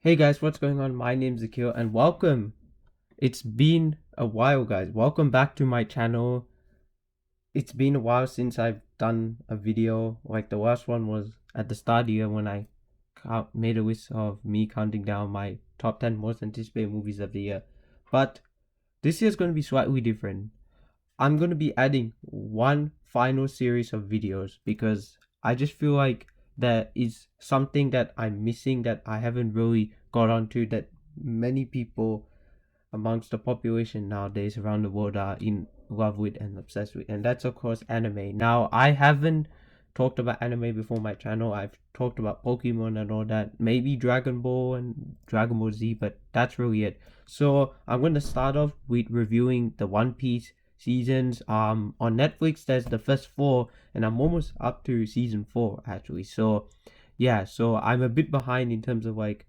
Hey guys, what's going on? My name's Akil and welcome. It's been a while, guys. Welcome back to my channel. It's been a while since I've done a video. Like the last one was at the start of the year when I made a list of me counting down my top 10 most anticipated movies of the year. But this year's going to be slightly different. I'm going to be adding one final series of videos because I just feel like there is something that I'm missing that I haven't really got onto that many people amongst the population nowadays around the world are in love with and obsessed with, and that's of course anime. Now, I haven't talked about anime before my channel. I've talked about Pokemon and all that, maybe Dragon Ball and Dragon Ball Z, but that's really it. So I'm going to start off with reviewing the One Piece seasons. On Netflix there's the first four, and I'm almost up to season 4 actually. So yeah, so I'm a bit behind in terms of like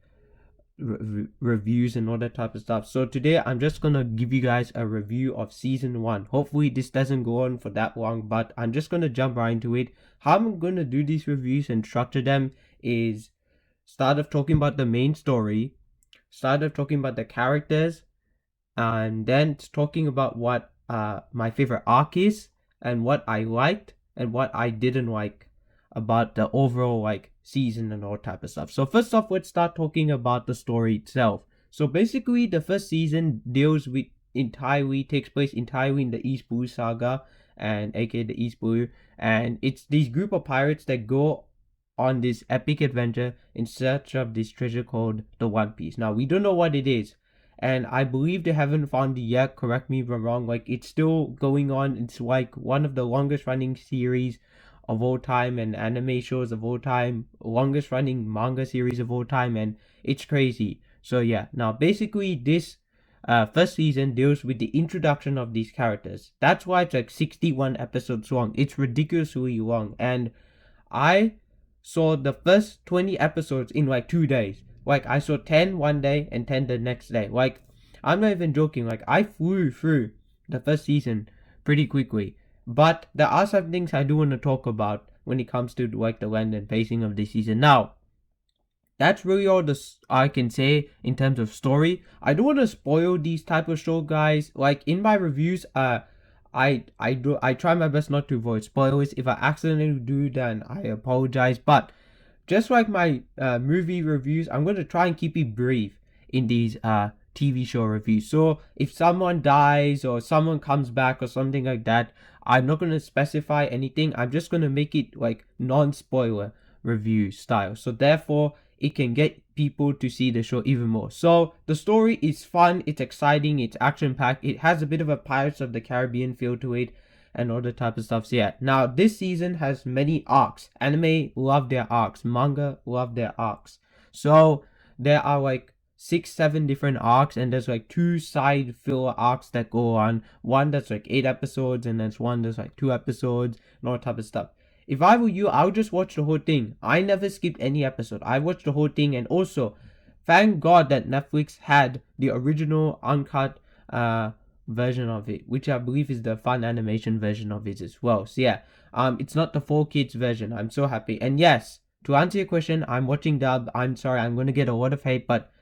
reviews and all that type of stuff. So today I'm just gonna give you guys a review of season 1. Hopefully this doesn't go on for that long, but I'm just gonna jump right into it. How I'm gonna do these reviews and structure them is start off talking about the main story, start off talking about the characters, and then talking about what my favorite arc is and what I liked and what I didn't like about the overall like season and all type of stuff. So first off, let's start talking about the story itself. So basically, the first season deals with entirely takes place entirely in the East Blue Saga, and aka the East Blue, and it's these group of pirates that go on this epic adventure in search of this treasure called the One Piece. Now we don't know what it is, and I believe they haven't found it yet. Correct me if I'm wrong. Like it's still going on. It's like one of the longest running series of all time and anime shows of all time, longest running manga series of all time, and it's crazy. So yeah, now basically this first season deals with the introduction of these characters. That's why it's like 61 episodes long. It's ridiculously long, and I saw the first 20 episodes in like 2 days. Like I saw 10 one day and 10 the next day. Like I'm not even joking. Like I flew through the first season pretty quickly. But there are some things I do want to talk about when it comes to like the length and pacing of this season. Now, that's really all I can say in terms of story. I don't want to spoil these type of show, guys. Like in my reviews, I try my best not to avoid spoilers. If I accidentally do, then I apologize. But just like my movie reviews, I'm going to try and keep it brief in these TV show reviews. So if someone dies or someone comes back or something like that, I'm not going to specify anything. I'm just going to make it like non-spoiler review style. So therefore, it can get people to see the show even more. So the story is fun, it's exciting, it's action-packed, it has a bit of a Pirates of the Caribbean feel to it, and all the type of stuff. So yeah, now this season has many arcs. Anime love their arcs. Manga love their arcs. So there are like 6-7 different arcs, and there's like 2 side filler arcs that go on. One that's like 8 episodes, and there's one that's like 2 episodes, and all type of stuff. If I were you, I would just watch the whole thing. I never skipped any episode. I watched the whole thing, and also, thank God that Netflix had the original uncut version of it, which I believe is the fun animation version of it as well. So yeah, it's not the 4Kids version. I'm so happy. And yes, to answer your question, I'm watching dub. I'm sorry, I'm gonna get a lot of hate, but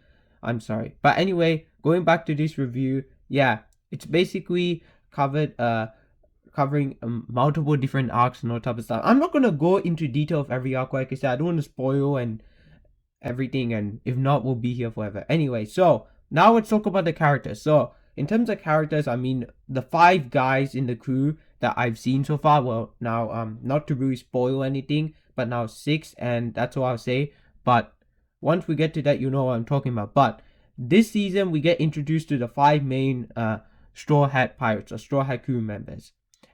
I'm sorry. But anyway, going back to this review, yeah, it's basically covering multiple different arcs and all type of stuff. I'm not gonna go into detail of every arc, like I said. I don't want to spoil and everything, and if not, we'll be here forever. Anyway, so now let's talk about the characters. So in terms of characters, I mean the 5 guys in the crew that I've seen so far. Well, now not to really spoil anything, but now 6, and that's all I'll say. But once we get to that, you know what I'm talking about. But this season, we get introduced to the 5 main Straw Hat Pirates or Straw Hat crew members.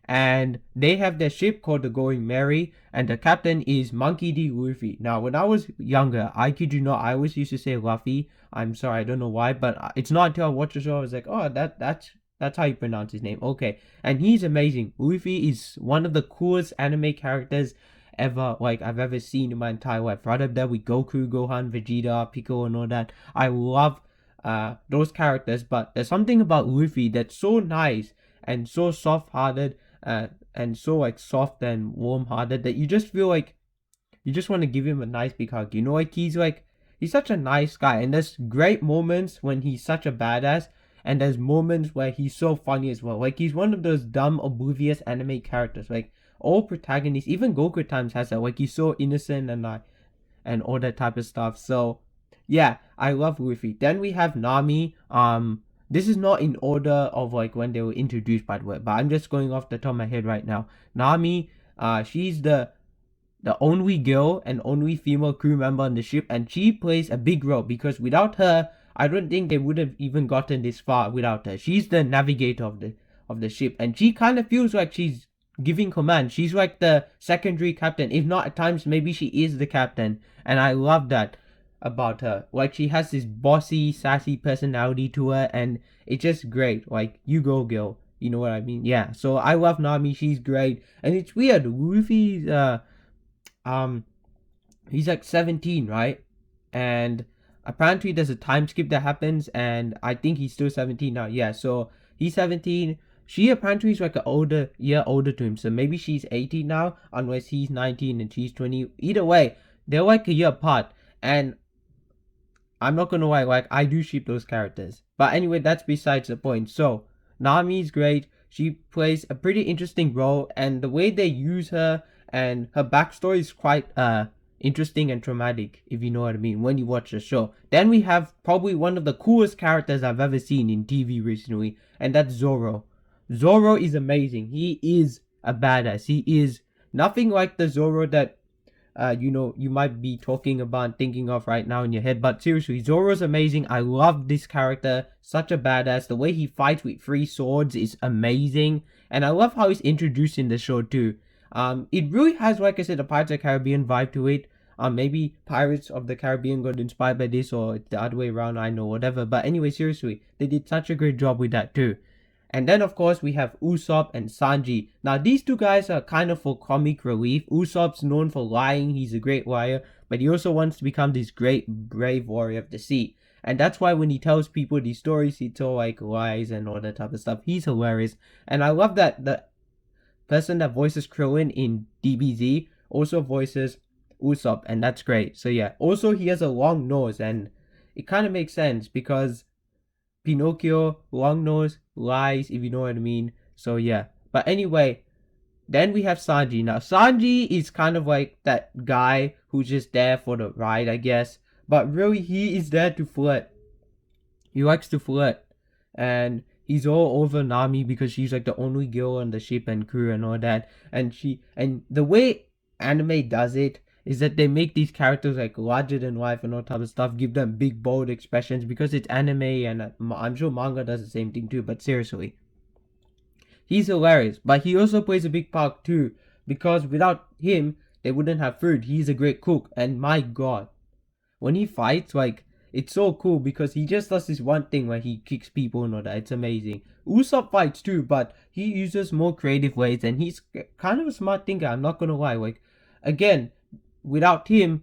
And they have their ship called the Going Merry, and the captain is Monkey D. Luffy. Now, when I was younger, I kid you not, I always used to say Luffy. I'm sorry, I don't know why, but it's not until I watched the show I was like, oh, that's how you pronounce his name. Okay, and he's amazing. Luffy is one of the coolest anime characters ever, like I've ever seen in my entire life. Right up there with Goku, Gohan, Vegeta, Piccolo, and all that. I love those characters, but there's something about Luffy that's so nice and so soft-hearted, and so like soft and warm-hearted that you just feel like you just want to give him a nice big hug. You know, like he's such a nice guy, and there's great moments when he's such a badass, and there's moments where he's so funny as well. Like he's one of those dumb, oblivious anime characters. Like all protagonists, even Goku at times has that. Like he's so innocent and all that type of stuff. So yeah, I love Luffy. Then we have Nami. This is not in order of like when they were introduced, by the way, but I'm just going off the top of my head right now. Nami, she's the only girl and only female crew member on the ship, and she plays a big role because without her, I don't think they would have even gotten this far without her. She's the navigator of the ship, and she kind of feels like she's giving command. She's like the secondary captain. If not, at times maybe she is the captain, and I love that about her. Like she has this bossy, sassy personality to her, and it's just great. Like you go, girl. You know what I mean? Yeah. So I love Nami. She's great, and it's weird. Luffy's he's like 17, right? And apparently there's a time skip that happens, and I think he's still 17 now. Yeah, so he's 17. She apparently is like a year older to him, so maybe she's 18 now, unless he's 19 and she's 20. Either way, they're like a year apart, and I'm not gonna lie, like I do ship those characters. But anyway, that's besides the point. So Nami's great. She plays a pretty interesting role, and the way they use her and her backstory is quite interesting and traumatic, if you know what I mean, when you watch the show. Then we have probably one of the coolest characters I've ever seen in TV recently, and that's Zoro. Zoro is amazing. He is a badass. He is nothing like the Zoro that you might be talking about, thinking of right now in your head. But seriously, Zoro's amazing. I love this character. Such a badass. The way he fights with 3 swords is amazing. And I love how he's introduced in the show too. It really has, like I said, a Pirates of the Caribbean vibe to it. Maybe Pirates of the Caribbean got inspired by this, or it's the other way around, I know, whatever. But anyway, seriously, they did such a great job with that too. And then, of course, we have Usopp and Sanji. Now, these two guys are kind of for comic relief. Usopp's known for lying. He's a great liar. But he also wants to become this great, brave warrior of the sea. And that's why when he tells people these stories, he tells like lies and all that type of stuff. He's hilarious. And I love that the person that voices Krillin in DBZ also voices Usopp. And that's great. So yeah. Also, he has a long nose. And it kind of makes sense because Pinocchio, long nose, lies, if you know what I mean. So yeah. But anyway, then we have Sanji. Now Sanji is kind of like that guy who's just there for the ride, I guess. But really, he is there to flirt. He likes to flirt. And he's all over Nami because she's like the only girl on the ship and crew and all that. And the way anime does it is that they make these characters like larger than life and all type of stuff, give them big bold expressions because it's anime, and I'm sure manga does the same thing too. But seriously, he's hilarious. But he also plays a big part too, because without him they wouldn't have food. He's a great cook, and my god, when he fights, like it's so cool because he just does this one thing where he kicks people and all that. It's amazing. Usopp fights too, but he uses more creative ways, and he's kind of a smart thinker, I'm not gonna lie. Like again, without him,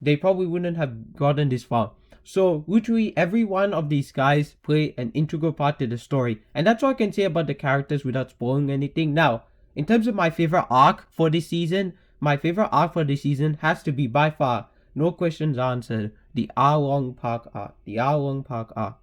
they probably wouldn't have gotten this far. So literally every one of these guys play an integral part to the story. And that's all I can say about the characters without spoiling anything. Now, in terms of my favorite arc for this season, my favorite arc for this season has to be by far, no questions answered, the Arlong Park arc. The Arlong Park arc.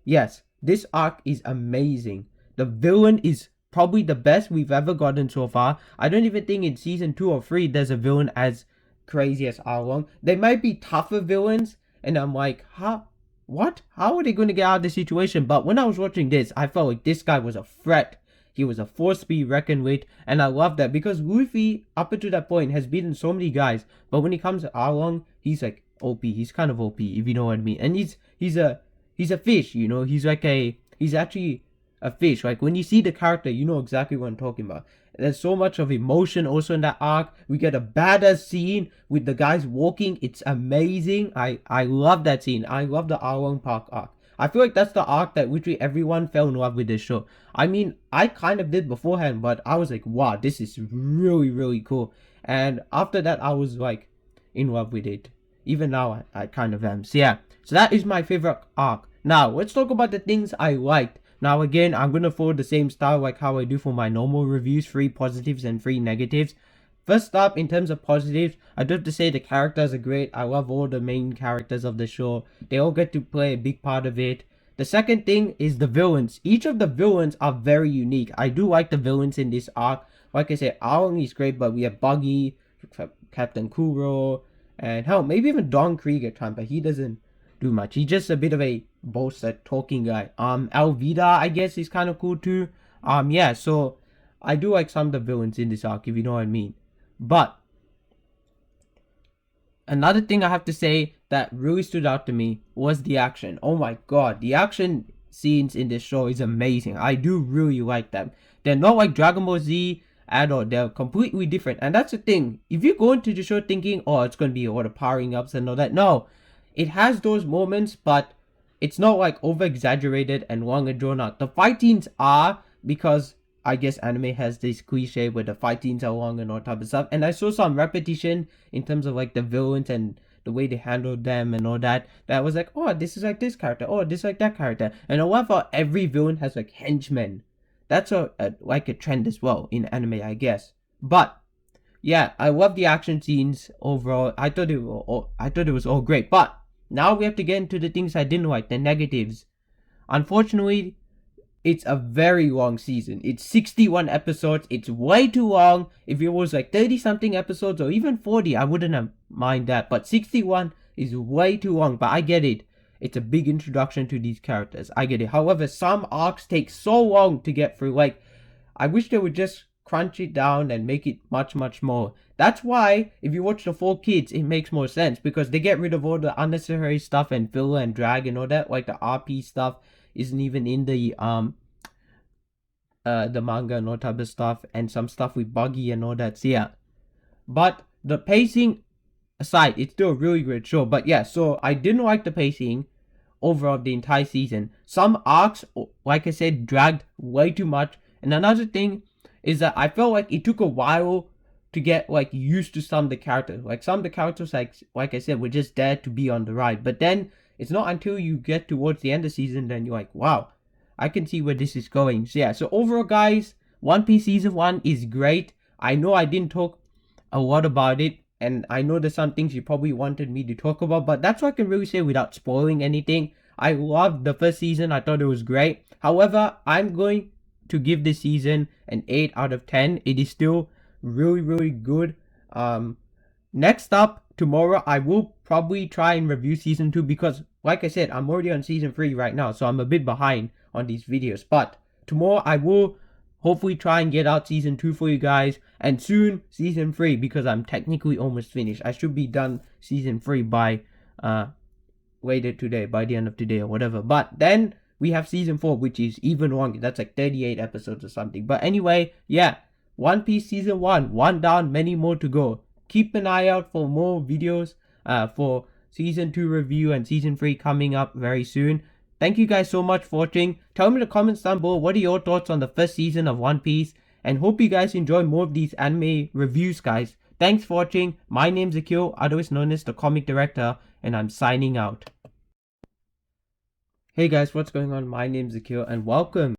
Yes, this arc is amazing. The villain is probably the best we've ever gotten so far. I don't even think in season 2 or 3 there's a villain as crazy as Arlong. They might be tougher villains, and I'm like, how are they going to get out of this situation? But when I was watching this, I felt like this guy was a threat. He was a force to be reckoned with, and I love that because Luffy, up until that point, has beaten so many guys, but when he comes to Arlong, he's like OP. He's kind of OP, if you know what I mean. And he's a fish, you know. He's actually a fish. Like when you see the character, you know exactly what I'm talking about. There's so much of emotion also in that arc. We get a badass scene with the guys walking. It's amazing. I love that scene. I love the Arlong Park arc. I feel like that's the arc that literally everyone fell in love with this show. I mean, I kind of did beforehand, but I was like, wow, this is really, really cool. And after that, I was like in love with it. Even now, I kind of am. So yeah, so that is my favorite arc. Now, let's talk about the things I liked. Now again, I'm going to follow the same style like how I do for my normal reviews, 3 positives and 3 negatives. First up, in terms of positives, I do have to say the characters are great. I love all the main characters of the show. They all get to play a big part of it. The second thing is the villains. Each of the villains are very unique. I do like the villains in this arc. Like I said, Aoi is great, but we have Buggy, Captain Kuro, and hell, maybe even Don Krieger time, but he doesn't do much. He's just a bit of a boaster talking guy. Alvida, I guess, is kind of cool too. Yeah, so I do like some of the villains in this arc, if you know what I mean. But another thing I have to say that really stood out to me was the action. Oh my god, the action scenes in this show is amazing. I do really like them. They're not like Dragon Ball Z at all. They're completely different. And that's the thing. If you go into the show thinking, oh, it's going to be all the powering ups and all that, no. It has those moments, but it's not like over exaggerated and long and drawn out. The fight scenes are, because I guess anime has this cliche where the fight scenes are long and all type of stuff. And I saw some repetition in terms of like the villains and the way they handled them and all that. That was like, oh, this is like this character. Oh, this is like that character. And I love how every villain has like henchmen. That's like a trend as well in anime, I guess. But yeah, I love the action scenes overall. I thought it was all great. But now we have to get into the things I didn't like, the negatives. Unfortunately, it's a very long season. It's 61 episodes. It's way too long. If it was like 30 something episodes or even 40, I wouldn't have mind that. But 61 is way too long. But I get it. It's a big introduction to these characters. I get it. However, some arcs take so long to get through. Like, I wish they would just crunch it down and make it much, much more. That's why, if you watch the 4 Kids, it makes more sense. Because they get rid of all the unnecessary stuff and filler and drag and all that. Like the RP stuff isn't even in the manga and all type of stuff, and some stuff with Buggy and all that. So yeah, but the pacing aside, it's still a really great show. But yeah, so I didn't like the pacing overall the entire season. Some arcs, like I said, dragged way too much. And another thing is that I felt like it took a while to get like used to some of the characters. Like some of the characters, like I said, were just there to be on the ride. But then it's not until you get towards the end of the season then you're like, wow, I can see where this is going. So yeah, so overall guys, One Piece Season 1 is great. I know I didn't talk a lot about it, and I know there's some things you probably wanted me to talk about, but that's what I can really say without spoiling anything. I loved the first season. I thought it was great. However, I'm going to give this season an 8 out of 10. It is still really, really good. Next up, tomorrow, I will probably try and review season 2 because, like I said, I'm already on season 3 right now, so I'm a bit behind on these videos. But tomorrow, I will hopefully try and get out season 2 for you guys, and soon season 3 because I'm technically almost finished. I should be done season 3 by later today, by the end of today or whatever. But then we have season 4, which is even longer. That's like 38 episodes or something. But anyway, yeah, One Piece season 1, one down, many more to go. Keep an eye out for more videos for season 2 review and season 3 coming up very soon. Thank you guys so much for watching. Tell me in the comments down below what are your thoughts on the first season of One Piece, and hope you guys enjoy more of these anime reviews, guys. Thanks for watching. My name's Akil, otherwise known as the Comic Director, and I'm signing out. Hey guys, what's going on? My name's Akil and welcome